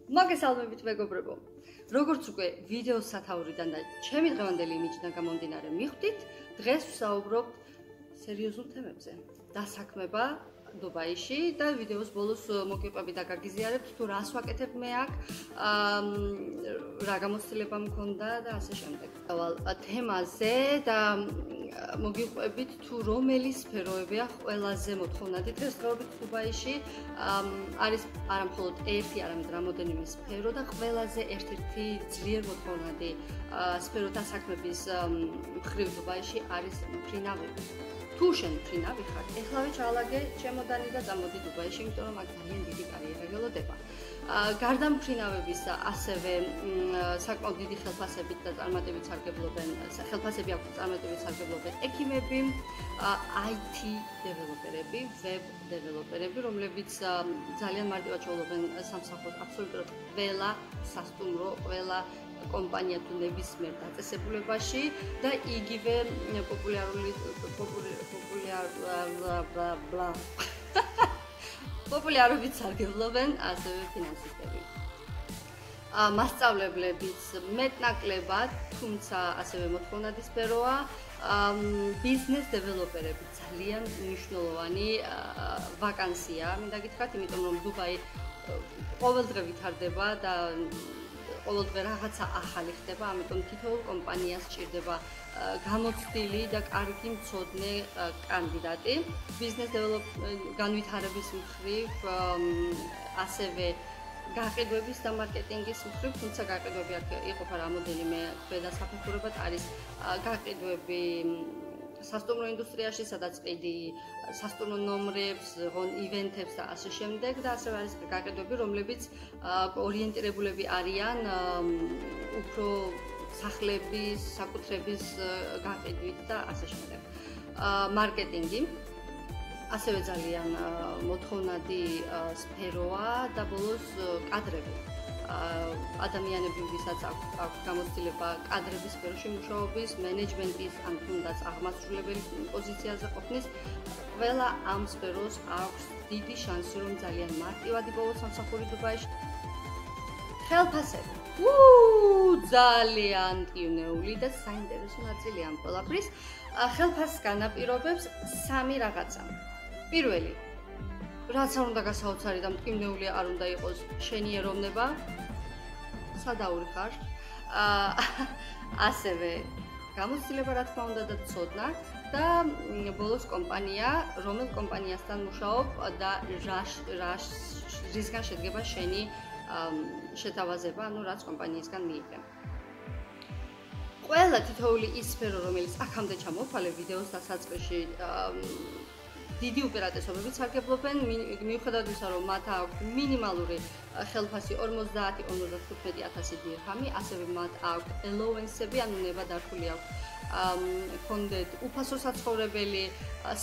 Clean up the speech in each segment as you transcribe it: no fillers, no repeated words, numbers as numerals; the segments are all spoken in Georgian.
მოგესალმებით მეგობრებო. Როგორც უკვე ვიდეოს სათაურიდან და ჩემი დღევანდელი იმიჯიდან გამომდინარე მიხვდით, დღეს ვსაუბრობთ სერიოზულ თემებზე. დასაქმება დუბაიში და ვიდეოს ბოლოს მოგიყვებით და გაგიზიარებთ თუ რას ვაკეთებ მე აქ, რა გამოცდილება მქონდა და ასე შემდეგ. ვალ თემაზე და მოგიყვებით თუ რომელი სფეროებია ყველაზე მოთხოვნადი დღესდღეობით დუბაიში. არის არა მხოლოდ ერთი, არამედ რამოდენიმე სფერო და ყველაზე ერთ-ერთი ძლიერ მოთხოვნადი სფერო დასაქმების მხრივ დუბაიში არის მფრინავები. თუ შენ მფრინავი ხარ, ეხლავე ჩაალაგე ჩემოდანი და წამოდი დუბაიში, იმიტომ რომ აქ ძალიან დიდი კარიერა გველოდება. გარდა მფრინავებისა, ასევე საკმაოდ დიდი ხელფასებით და წარმატებით სარგებლობენ, ხელფასები აქვს წარმატებით სარგებლობენ ექიმები, IT დეველოპერები, ვებ დეველოპერები, რომლებიც ძალიან მარტივად შეუძლობენ სამსახურს აბსოლუტურად ყველა სასტუმრო, ყველა კომპანია თუ ნებისმიერ დაწესებულებაში და იგივე პოპულარობით სარგებლობენ ასევე ფინანსისტები. მასწავლებლებიც მეტნაკლებად, თუმცა ასევე მოთხოვნადი სფეროა. ბიზნეს დეველოპერები ძალიან მნიშვნელოვანი ვაკანსია, მინდა გითხრათ, იმიტომ რომ დუბაი ყოველდღე ვითარდება და ყოველდღე რაღაცა ახალი ხდება, ამიტომ თითოეულ კომპანიას სჭირდება გამოცდილი და კარგი მცოდნე კანდიდატი. ბიზნეს განვითარების მხრივ, ასევე გაყიდვების და მარკეტინგის მხრივ, თუმცა გაყიდვები აქ იყოფა რამოდენიმე ქვედასაფეხურებად, არის გაყიდვები სასტუმრო ინდუსტრიაში, სადაც ყიდი სასტუმრო ნომრებს, ივენთებს და ასე შემდეგ და ასევე არის გაყიდვები, რომლებიც ორიენტირებულები არიან უფრო სახლების, საკუთრების გაყიდვით და ასე შემდეგ. მარკეტინგი ასევე ძალიან მოთხოვნადი სფეროა და ბოლოს კადრები. ადამიანები, ვისაც აქვს გამოცდილება კადრების სფეროში მუშაობის, მენეჯმენტის ან თუნდაც აღმასრულებელი პოზიციაზე ყოფნის, ყველა ამ სფეროს აქვს დიდი შანსი, რომ ძალიან მარტივად იპოვოს სამსახური დუბაიში. ხელფასები. ძალიან მტკივნეული და საინტერესო ნაწილია ამ ყველაფრის. ხელფასს განაპირობებს სამი რაღაცა. პირველი, რაც არ უნდა გასაოცარი და მტკივნეული არ უნდა იყოს, შენი ეროვნება, სადაური ხარ, ასევე გამოცდილება რა თქმა უნდა და ცოდნა და ბოლოს კომპანია, რომელ კომპანიასთან მუშაობ და რისგან შედგება შენი შეთავაზება, ანუ რაც კომპანიისგან მიიღე. ყველა თითოეული ის სფერო, რომელიც აქამდე ჩამოვთვალე ვიდეოს დასაწყისში, დიდი უპირატესობებით სარგებლობენ, მიუხედავად ისა, რომ მათ აქვს მინიმალური ხელფასი 50-55,000 დირჰამი, ასევე მათ აქვს allowance-ები, ანუ ნებადართული აქვს ჰქონდეთ უფასო საცხოვრებელი,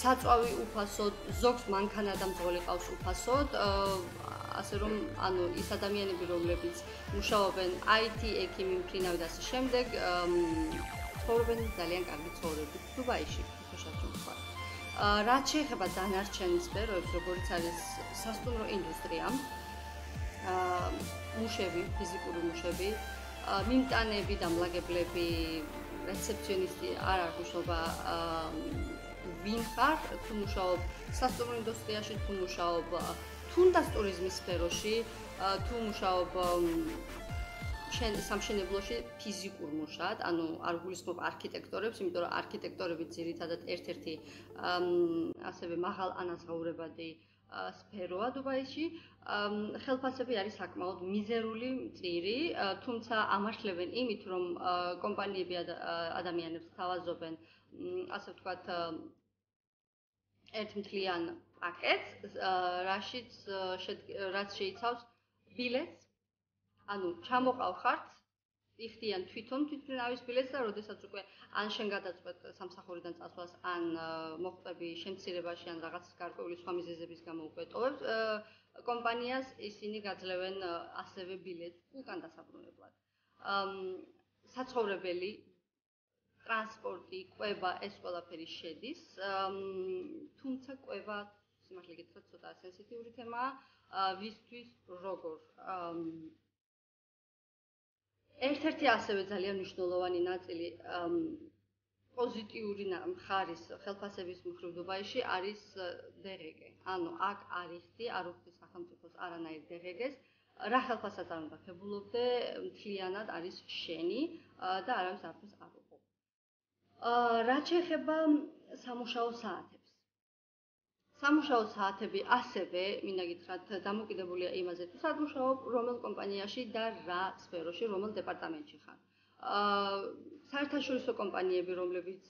საწვავი უფასოდ, ზოგს მანქანა და მძღოლი ყავს უფასოდ, ასე რომ ანუ ის ადამიანები, რომლებიც მუშაობენ IT, ექიმი, მფრინავი და ასე შემდეგ, ცხოვრობენ ძალიან კარგი ცხოვრებით დუბაიში, ხოშად ვთქვა. რაც შეეხება დანარჩენ სფეროებს, როგორც არის სასტუმრო ინდუსტრია, მუშები, ფიზიკური მუშები, მიმტანები, დამლაგებლები, რეცეფციონისტი, არ აქვს მნიშვნელობა ვინ ხარ, თუ მუშაობ სასტუმრო ინდუსტრიაში, თუ მუშაობ თუნდაც ტურიზმის სფეროში, თუ მუშაობ სამშენებლოში ფიზიკურ მუშად, ანუ არ გულისხმობ არქიტექტორებს, იმიტომ რომ არქიტექტორები ძირითადად ერთ-ერთი ასევე მაღალ ანაზღაურებადი სფეროა დუბაიში. ხელფასები არის საკმაოდ მიზერული, მწირი, თუმცა ამართლებენ იმით, რომ კომპანიები ადამიანებს თავაზობენ, ასე ვთქვათ, ერთმთლიან პაკეტს, რაც შეიცავს ბილეთს, ანუ ჩამოყავ-ხართ, იხდიან თვითონ თვითმფრინავის ბილეთს და როდესაც უკვე ან შენ გადაწყვეტ სამსახურიდან წასვლას, ან მოხდები შემცირებაში, ან რაღაც გარკვეული სხვა მიზეზების გამო უკვე ტოვებს კომპანიას, ისინი გაძლევენ ასევე ბილეთს უკან დასაბრუნებლად. საცხოვრებელი, ტრანსპორტი, კვება, ეს ყველაფერი შედის, თუმცა კვება, სიმართლე გითხრათ, ცოტა სენსიტიური თემაა, ვისთვის როგორ ერთ-ერთი ასევე ძალიან მნიშვნელოვანი ნაწილი პოზიტიური მხარის ხელფასების მხრივ დუბაიში არის DRG. ანუ აქ არ იხდი სახელმწიფოს არანაირ DRG-ს, რა ხელფასაც არ უნდა ხებულობდე, მთლიანად არის შენი და არავის არაფერს არ უყო. რაც შეეხება სამუშაო საათებს. სამუშაო საათები ასევე, მინდა გითხრათ, დამოკიდებულია იმაზე, თუ სად მუშაობ, რომელ კომპანიაში და რა სფეროში, რომელ დეპარტამენტში ხარ. საერთაშორისო კომპანიები, რომლებიც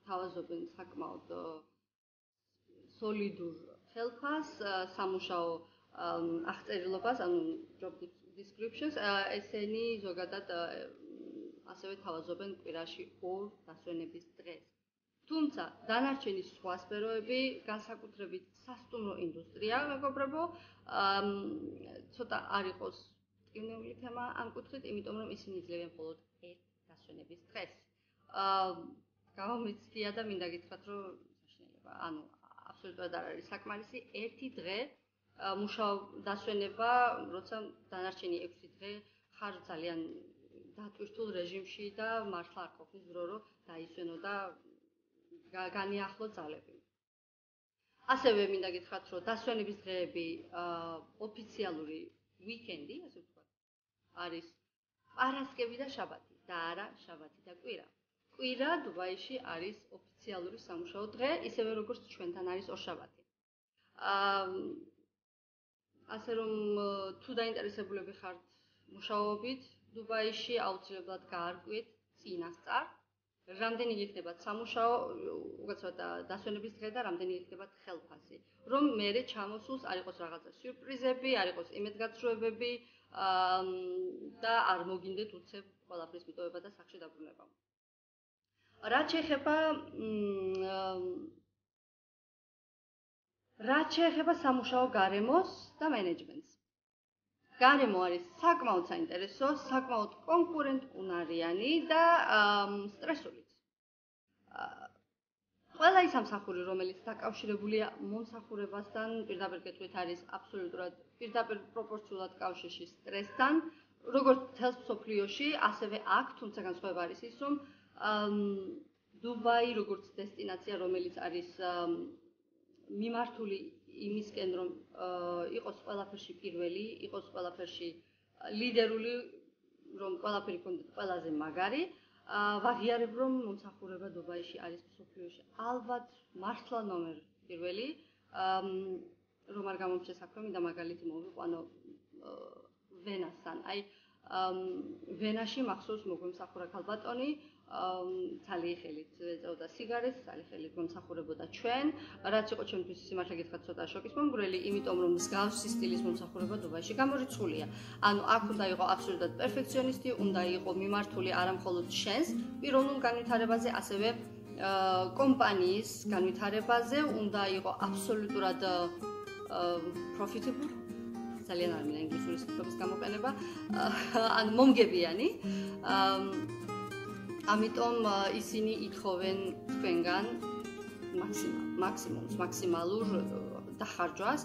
თავაზობენ საკმაოდ სოლიდურ ხელფასს, სამუშაო აღწერილობას, ანუ job descriptions, ესენი ზოგადად ასევე თავაზობენ კვირაში 2 დასვენების დღეს. თუმცა დანარჩენი სხვა სფეროები, განსაკუთრებით სასტუმრო ინდუსტრია, მეგობრებო, ცოტა არ იყოს ტკივნეული თემა ამ კუთხით, იმიტომ რომ ისინი იძლევენ მხოლოდ 1 დასვენების დღეს. გამომიცდია და მინდა გითხრათ, რომ საშინელება, ანუ აბსოლუტურად არ არის საკმარისი 1 დღე დასვენება, როცა დანარჩენი 6 დღე ხარ ძალიან დატვირთულ რეჟიმში და მართლა არ ყოფნის დრო, რომ დაისვენო და განიახლო ძალები. ასევე მინდა გითხრათ, რომ დასვენების დღეები ოფიციალური ვიკენდი, ასე ვთქვათ, არის პარასკევი და შაბათი და არა შაბათი და კვირა. კვირა დუბაიში არის ოფიციალური სამუშაო დღე, ისევე როგორც ჩვენთან არის ორშაბათი. ასე რომ თუ დაინტერესებულები ხართ მუშაობით დუბაიში, აუცილებლად გაარკვიეთ წინასწარ, რამდენი იქნება სამუშაო, უკაცრავად დასვენების დღე და რამდენი იქნება ხელფასი, რომ მერე ჩამოსულს არ იყოს რაღაცა სიურპრიზები, არ იყოს იმედგაცრუებები და არ მოგინდეთ უცებ ყველაფრის მიტოვება და სახში დაბრუნება. რაც შეეხება სამუშაო გარემოს და მენეჯმენტს. გარემო არის საკმაოდ საინტერესო, საკმაოდ კონკურენტუნარიანი და სტრესულიც. ყველა ის სამსახური, რომელიც დაკავშირებულია მომსახურებასთან, პირდაპირ კეთვით არის აბსოლუტურად პირდაპირ პროპორციულად კავშირში სტრესთან, როგორც მთელს მსოფლიოში, ასევე აქ, თუმცა განსხვავება არის ის, რომ დუბაი როგორც დესტინაცია, რომელიც არის მიმართული იმისკენ, რომ იყოს ყველაფერში პირველი, იყოს ყველაფერში ლიდერული, რომ ყველაფერი კონდეთ ყველაზე მაგარი, ვაღიარებ, რომ მომსახურება დუბაიში არის მსოფლიოში ალბათ მართლა ნომერ პირველი, რომ არ გამომჩეს საქმე, მინდა მაგალითი მოვიყვანო ვენასთან. აი ვენაში მახსოვს მოგვემსახურა ქალბატონი, ცალი ხელით ეწეოდა სიგარეტს, ცალი ხელით მომსახურებოდა ჩვენ, რაც იყო ჩემთვის სიმართლე გითხრათ ცოტა შოკის მომგვრელი, იმიტომ რომ მსგავსი სტილის მომსახურება დუბაიში გამორიცხულია. ანუ აქ უნდა იყო აბსოლუტურად პერფექციონისტი, უნდა იყო მიმართული არა მხოლოდ შენს პიროვნულ განვითარებაზე, ასევე კომპანიის განვითარებაზე, უნდა იყო აბსოლუტურად profitable, ძალიან არ მინდა ინგლისური სიტყვების გამოყენება, ანუ მომგებიანი. ამიტომ ისინი ითხოვენ თქვენგან მაქსიმალურ დახარჯვას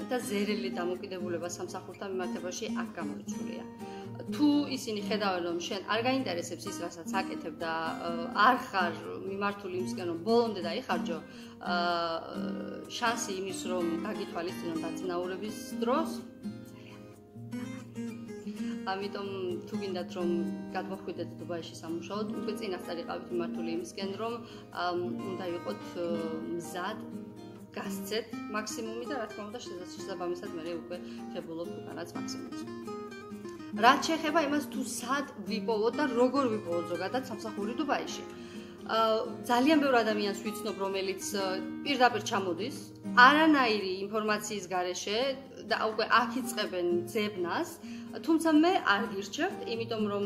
და ზერელი დამოკიდებულება სამსახურთან მიმართებაში აქ გამორიცხულია. თუ ისინი ხედავენ, რომ შენ არ გაინტერესებს ის, რასაც აკეთებ და არ ხარ მიმართული იმისკენ, რომ ბოლომდე დაიხარჯო, შანსი იმის, რომ გაგითვალისწინონ დაწინაურების დროს ამიტომ თუ გინდათ რომ გადმოხვიდეთ დუბაიში სამუშაოდ, უკვე წინასწარ იყავით მიმართული იმისკენ, რომ უნდა იყოთ მზად გასცეთ მაქსიმუმი და რა თქმა უნდა შესაბამისად მე უკვე ხებულობ უკანაც მაქსიმუმს. რაც შეეხება იმას, თუ სად ვიპოვოთ და როგორ ვიპოვოთ ზოგადად სამსახური დუბაიში. ძალიან ბევრი ადამიანს ვიცნობ, რომელიც პირდაპირ ჩამოდის არანაირი ინფორმაციის გარეშე და უკვე აქ იწყებენ ძებნას, თუმცა მე არ გირჩევთ, იმიტომ რომ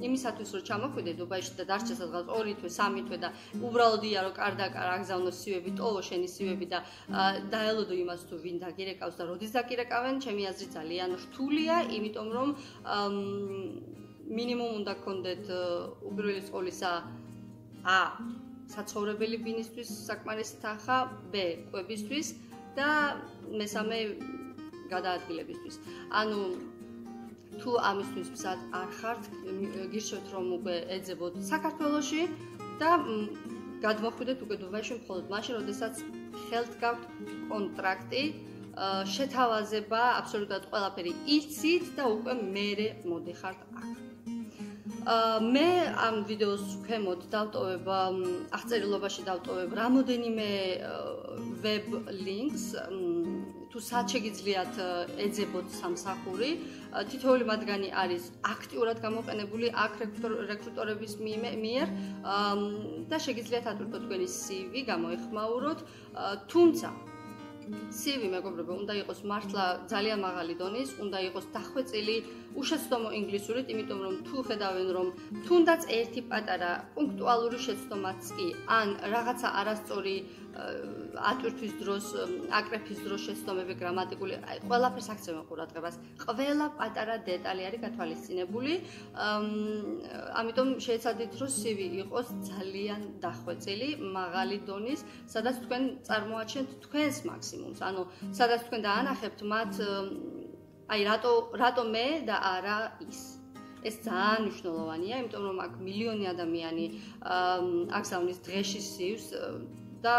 იმისათვის რომ ჩამოხვიდე დუბაიში და დარჩე სადღაც 2 თვე, 3 თვე და უბრალოდ იარო კარდაკარ აგზავნო სივები, ტოვო შენი სივები და დაელოდო იმას თუ ვინ დაგირეკავს და როდის დაგირეკავენ, ჩემი აზრით ძალიან რთულია, იმიტომ რომ მინიმუმ უნდა გქონდეთ უპირველეს ყოვლისა საცხოვრებელი ბინისთვის საკმარისი თანხა, B კვებისთვის და მესამე გადაადგილებისთვის. ანუ თუ ამისთვის მზად არ ხართ, გირჩევთ რომ უკვე ეძებოთ საქართველოში და გადმოხვიდეთ უკვე დუბაიში მხოლოდ მაშინ, როდესაც ხელთ გაქვთ კონტრაქტი, შეთავაზება, აბსოლუტურად ყველაფერი იცით და უკვე მერე მოდიხართ აქ. მე ამ ვიდეოს ქვემოთ დავტოვებ აღწერილობაში დავტოვებ რამოდენიმე web links თუ სად შეგიძლიათ ეძებოთ სამსახური თითოეული მათგანი არის აქტიურად გამოყენებული აქ რეკრუტორების მიერ და შეგიძლიათ ატვირთოთ თქვენი CV გამოეხმაუროთ თუმცა CV მეგობრებო უნდა იყოს მართლა ძალიან მაღალი დონის, უნდა იყოს დახვეწილი უშეცდომო ინგლისურით, იმიტომ რომ თუ ხედავენ რომ თუნდაც ერთი პატარა პუნქტუალური შეცდომაც კი ან რაღაცა არასწორი ატვირთვის დროს, აკრეფის დროს შეცდომები გრამატიკული, ყველაფერს აქცევენ ყურადღებას. ყველა პატარა დეტალი არის გათვალისწინებული. ამიტომ შეეცადეთ რომ CV იყოს ძალიან დახვეწილი, მაღალი დონის, სადაც თქვენ წარმოაჩენთ თქვენს მაქსიმუმს. ანუ სადაც თქვენ დაანახებთ მათ აი რატო მე და არა ის. ეს ძალიან მნიშვნელოვანია, იმიტომ რომ აქ მილიონი ადამიანი აგზავნის დღეში სივს და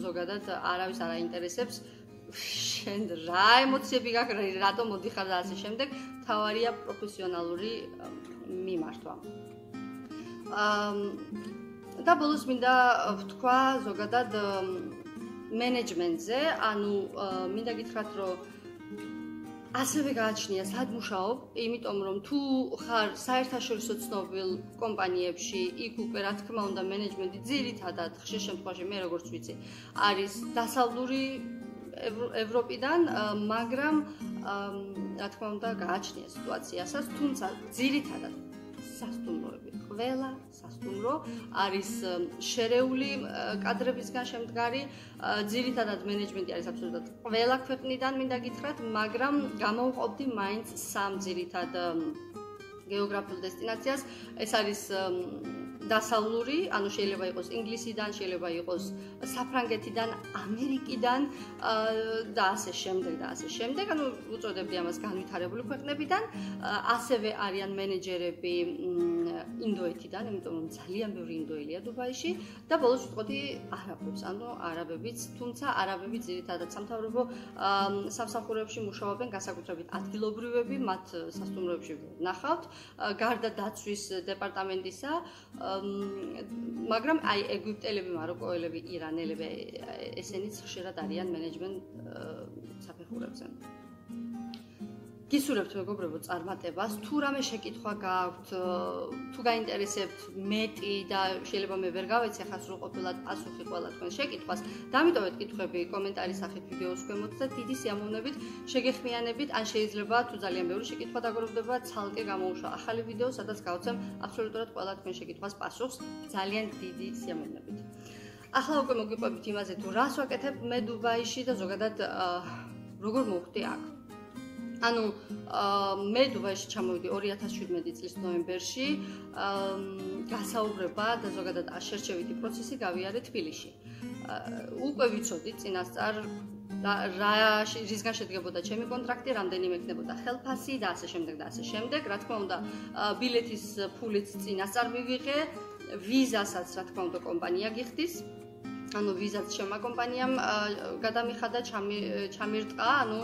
ზოგადად არავის არ აინტერესებს შენ რა ემოციები გაქვს, რატო მოდიხარ და ასე შემდეგ, თავარია პროფესიონალური მიმართვა. და ბოლოს მინდა ვთქვა ზოგადად მენეჯმენტზე, ანუ მინდა გითხრათ რომ ასევე გააჩნია სად მუშაობ, იმიტომ რომ თუ ხარ საერთაშორისო ცნობილ კომპანიებში, იქ უკვე რა თქმა უნდა მენეჯმენტი ძირითადად ხშირ შემთხვევაში მე როგორც ვიცი, არის დასავლური ევროპიდან, მაგრამ რა თქმა უნდა გააჩნია სიტუაციასაც, თუმცა ძირითადად სასტუმროები, ყველა სასტუმრო არის შერეული კადრებისგან შემდგარი, ძირითადად მენეჯმენტი არის აბსოლუტურად ყველა ქვეყნიდან, მინდა გითხრათ, მაგრამ გამოვყოფდი მაინც სამ ძირითად გეოგრაფიულ დესტინაციას. ეს არის დასავლური, ანუ შეიძლება იყოს ინგლისიდან, შეიძლება იყოს საფრანგეთიდან, ამერიკიდან და ასე შემდეგ და ასე შემდეგ. ანუ უწოდებდი ამას განვითარებული ქვეყნებიდან, ასევე არიან მენეჯერები ინდოეთიდან, იმიტომ რომ ძალიან ბევრი ინდოელია დუბაიში და ბოლოს ვიტყოდი არაბებს, ანუ არაბებიც, თუმცა არაბები ძირითადად სამთავრობო სამსახურებში მუშაობენ, განსაკუთრებით ადგილობრივები, მათ სასტუმროებში ვნახავთ, გარდა დაცვის დეპარტამენტისა, მაგრამ აი ეგვიპტელები, მაროკოელები, ირანელები, ესენიც ხშირად არიან მენეჯმენტ საფეხურებზე. გისურვებთ მეგობრებო წარმატებას, თუ რამე შეკითხვა გაქვთ, თუ გაინტერესებთ მეტი და შეიძლება მე ვერ გავეცი ახლა სრულყოფილად პასუხი ყველა თქვენ შეკითხვას, დამიტოვეთ კითხვები კომენტარის სახით ვიდეოს ქვემოთ და დიდი სიამოვნებით შეგეხმიანებით, ან შეიძლება თუ ძალიან ბევრი შეკითხვა დაგროვდება, ცალკე გამოუშვა ახალი ვიდეო, სადაც გავცემ აბსოლუტურად ყველა თქვენ შეკითხვას პასუხს ძალიან დიდი სიამოვნებით. ახლა უკვე მოგიყვებით იმაზე თუ რას ვაკეთებ მე დუბაიში და ზოგადად როგორ მოვხდი აქ. ანუ მე დუბაიში ჩამოვიდი 2017 წლის ნოემბერში, გასაუბრება და ზოგადად შერჩევითი პროცესი გავიარე თბილისში. უკვე ვიცოდი წინასწარ რისგან შედგებოდა ჩემი კონტრაქტი, რამდენიმე იქნებოდა ხელფასი და ასე შემდეგ და ასე შემდეგ. რა თქმა უნდა, ბილეთის ფულიც წინასწარ მივიღე, ვიზასაც რა თქმა უნდა კომპანია გიხდის. ანუ ვიზაც ჩემმა კომპანიამ გადამიხადა, ჩამირტყა, ანუ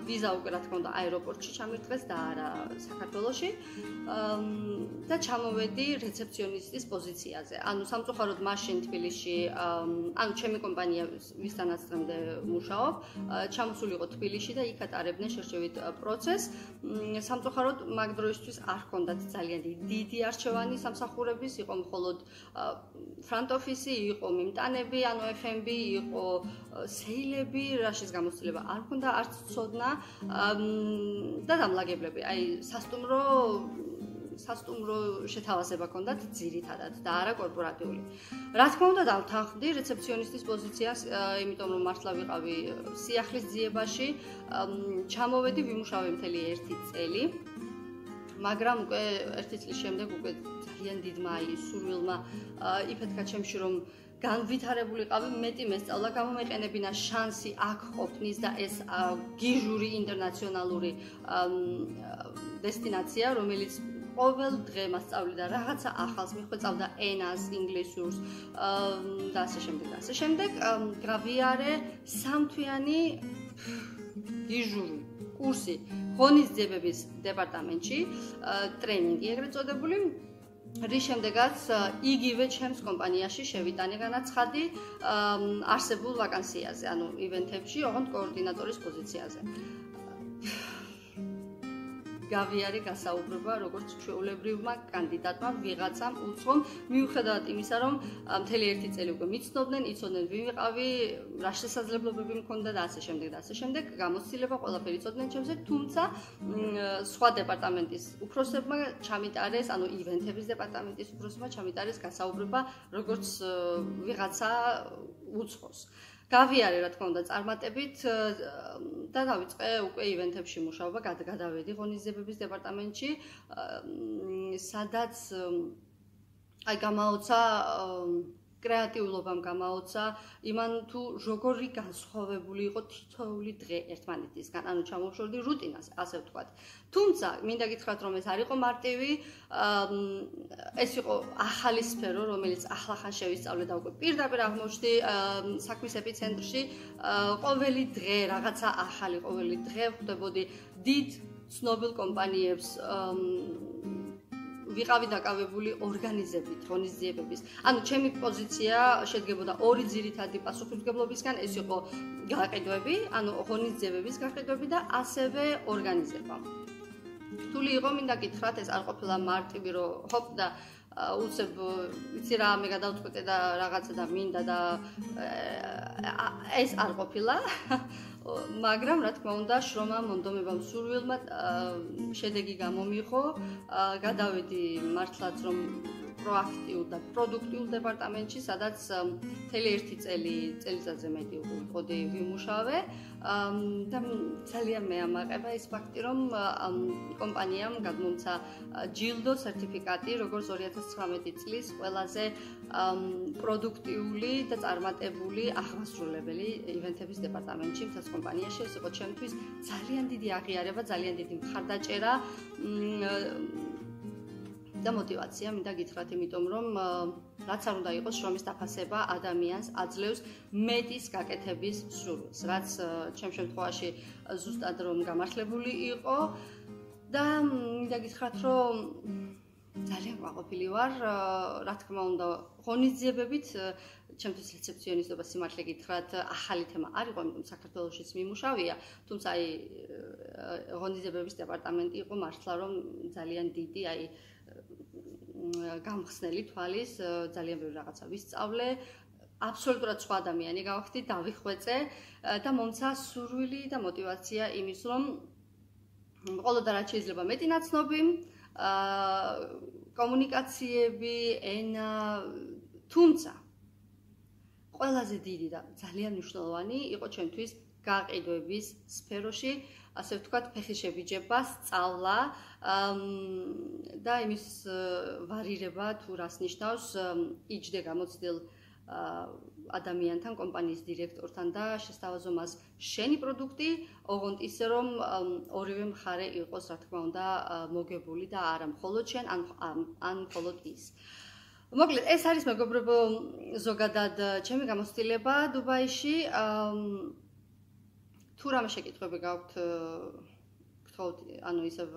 ვიზა უკვე რა თქმა უნდა აეროპორტში ჩამირტყეს და არა საქართველოში. და ჩამოვედი რეცეპციონისტის პოზიციაზე. ანუ სამწუხაროდ მაშინ თბილისში, ანუ ჩემი კომპანია ვისთანაც დღემდე მუშაობ, ჩამოსული იყო თბილისში და იქ ატარებდნენ შერჩევით პროცესს. სამწუხაროდ მაგ დროისთვის არ ჰქონდათ ძალიან დიდი არჩევანი სამსახურების, იყო მხოლოდ front office, იყო მიმტანები, ანუ FMB, იყო სეილები, რაშიც გამოცდილება არ ჰქონდა არც ცოდნა და დამლაგებლები. აი სასტუმრო შეთავაზება ჰქონდათ ძირითადად და არა კორპორატიული. რა თქმა უნდა დავთანხმდი რეცეპციონისტის პოზიციას, იმიტომ რომ მართლა ვიყავი სიახლის ძიებაში, ჩამოვედი, ვიმუშავე მთელი 1 წელი. მაგრამ უკვე 1 წლის შემდეგ უკვე ძალიან დიდმა სურვილმა იფეთქა ჩემში რომ განვითარებულიყავი, მეტი მესწავლა, გამომეყენებინა შანსი აქ ყოფნის და ეს გიჟური ინტერნაციონალური დესტინაცია, რომელიც ყოველ დღე მასწავლიდა რაღაცა ახალს, მიხვეწავდა ენას, ინგლისურს და ასე შემდეგ და ასე შემდეგ. გავიარე სამთვიანი გიჟური კურსი ღონისძიებების დეპარტამენტში, ტრენინგი ეგრეთ წოდებული. რის შემდეგაც იგივე ჩემს კომპანიაში შევიტანე განაცხადი არსებულ ვაკანსიაზე, ანუ ივენთებში, ოღონდ კოორდინატორის პოზიციაზე. გავიარე გასაუბრება როგორც ჩვეულებრივმა კანდიდატმა ვიღაცამ უცხომ, მიუხედავად იმისა, რომ მთელი ერთი წელი უკვე მიცნობდნენ, იცოდნენ ვინ ვიყავი, რა შესაძლებლობები მქონდა და ასე შემდეგ და ასე შემდეგ. გამოცდილება ყველაფერი იცოდნენ ჩემზე, თუმცა სხვა დეპარტამენტის უფროსებმა ჩამიტარეს, ანუ ივენთების დეპარტამენტის უფროსებმა ჩამიტარეს გასაუბრება როგორც ვიღაცა უცხოს. გავიარე რა თქმა უნდა წარმატებით და დავიწყე უკვე ივენთებში მუშაობა, გადავედი ღონისძიებების დეპარტამენტში, სადაც გამაოცა კრეატიულობამ გამაოცა იმან თუ როგორი განსხვავებული იყო თითოეული დღე ერთმანეთისგან, ანუ ჩამოვშორდი რუტინას, ასე ვთქვათ. თუმცა მინდა გითხრათ, რომ ეს არ იყო მარტივი, ეს იყო ახალი სფერო, რომელიც ახლახან შევისწავლე და უკვე პირდაპირ აღმოჩნდი საქმის ეპიცენტრში. ყოველი დღე რაღაცა ახალი, ყოველი დღე ხვდებოდი დიდ ცნობილ კომპანიებს ვიყავი დაკავებული ორგანიზებით, ღონისძიებების. ანუ ჩემი პოზიცია შედგებოდა ორი ძირითადი პასუხისმგებლობისგან, ეს იყო გაყიდვები, ანუ ღონისძიებების გაყიდვები და ასევე ორგანიზება. რთული იყო, მინდა გითხრათ, ეს არ ყოფილა მარტივი, რომ ჰოპ და უცებ იცი რა მე გადავწყვეტე და რაღაცა და მინდა და ეს არ ყოფილა. მაგრამ რა თქმა უნდა, შრომამ, მონდომებამ, სურვილმა შედეგი გამომიღო. გადავედი მართლაც რომ პროაქტიულ და პროდუქტიულ დეპარტამენტში, სადაც მთელი ერთი წელიწადზე მეტი ვიყოდი ვიმუშავე და ძალიან მეამაყება ის ფაქტი, რომ კომპანიამ გადმომცა ჯილდო სერტიფიკატი, როგორც 2019 წლის ყველაზე პროდუქტიული და წარმატებული აღმასრულებელი ივენთების დეპარტამენტში მთელს კომპანიაში. ეს იყო ჩემთვის ძალიან დიდი აღიარება, ძალიან დიდი მხარდაჭერა და мотивация, მინდა გითხრათ, იმიტომ რომ რაც არ უნდა იყოს, შრომის დაფასება ადამიანს აძლევს მეტის გაკეთების სურვილს, რაც ჩემ შემთხვევაში ზუსტად რომ გამართლებული იყო და მინდა გითხრათ, რომ ძალიან ყვაყოფილი ვარ, რა თქმა უნდა, ღონისძიებებით ჩემთვის რეცეფციონისტობა, სიმართლე გითხრათ, ახალი თემა არ იყო, იმიტომ საქართველოშიც მიმუშავია, თუმცა აი ღონისძიებების დეპარტამენტი იყო მართლა რომ ძალიან დიდი, აი გამხსნელი თვალის, ძალიან ბევრი რაღაცა ვისწავლე, აბსოლუტურად სხვა ადამიანი გავხდი, დავიხვეწე და მომცა სურვილი და мотивация იმის, რომ მხოლოდ რაც შეიძლება მეტი ნაცნობი, კომუნიკაციები, ენა, თუმცა ყველაზე დიდი და ძალიან მნიშვნელოვანი იყო ჩემთვის გაყიდვების სფეროში, ასე ვთქვათ, ფეხის შებიჯება, სწავლა და იმის ვარირება თუ რას ნიშნავს, იჯდე გამოცდილ ადამიანთან, კომპანიის დირექტორთან და შესთავაზო მას შენი პროდუქტი, ოღონდ ისე რომ ორივე მხარე იყოს, რა თქმა უნდა, მოგებული და არა მხოლოდ შენ, ან მხოლოდ ის. მოკლედ, ეს არის მეგობრებო, ზოგადად ჩემი გამოცდილება დუბაიში. თუ რამე შეკითხვები გაქვთ, გთხოვთ, ანუ ისევ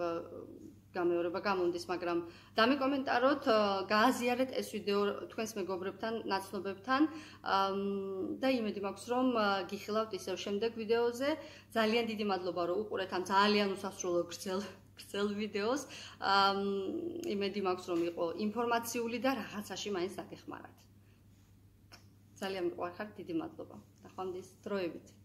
გამეორება გამონდის, მაგრამ დამიკომენტაროთ, გააზიარეთ ეს ვიდეო თქვენს მეგობრებთან, ნაცნობებთან და იმედი მაქვს, რომ გიხილავთ ისევ შემდეგ ვიდეოზე. ძალიან დიდი მადლობა, რომ უყურეთ ამ ძალიან უსასრულო გრძელ ვიდეოს. იმედი მაქვს, რომ იყო ინფორმაციული და რაღაცაში მაინც დაგეხმარათ. ძალიან მიყვარხართ, დიდი მადლობა. ნახვამდის დროებით.